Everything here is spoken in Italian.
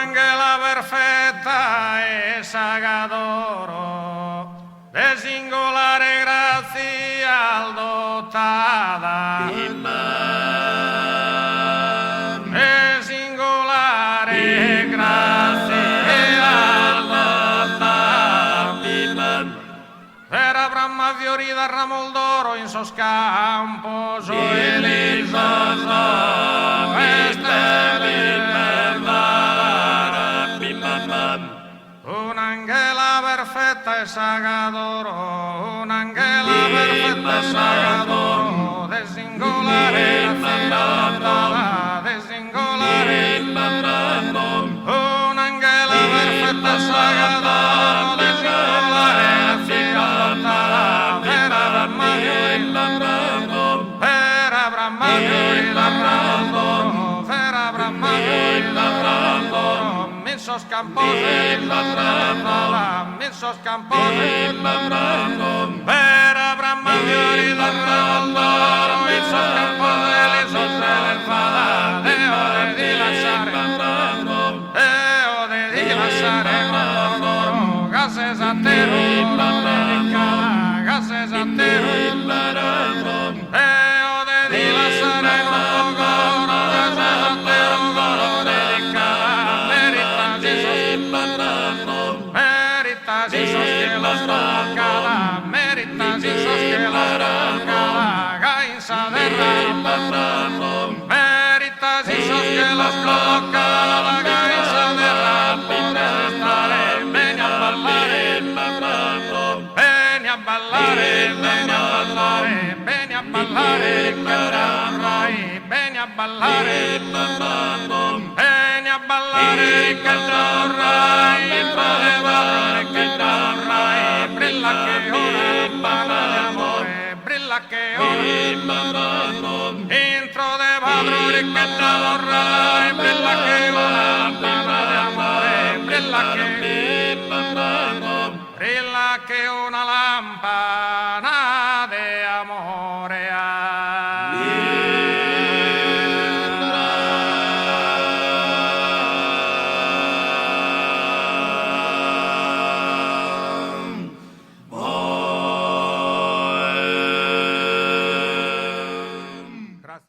un'angela perfetta e sagadoro, de singolare grazia dotata, de singolare grazia dotata, era Brahma fiorita ramo d'oro in sos campos, un'angela perfetta e sagadoro, un'angela perfetta e sagadoro, de singolare grazia, de singolare, un'angela perfetta e sagadoro, de singolare grazia, vera Brahma vera Brahma vera Brahma sos campos sos campos vera Brahma fiori d'arrondoro sos campos sos elefada deo de dilasare gases atero gases atero deo de dilasare gases atero meritas esos que los tocaba, meritas esos que los tocaba, gainza de rama, meritas esos que los tocaba, gainza de rama, ven a ballare, ven a ballare, ven a ballare, ven a ballare, ven a ballare, ven a ballare, che torrai, brilla che ora parla di amore, brilla che ora intro de padrone che vorrai, brilla che ora parla di amore, brilla che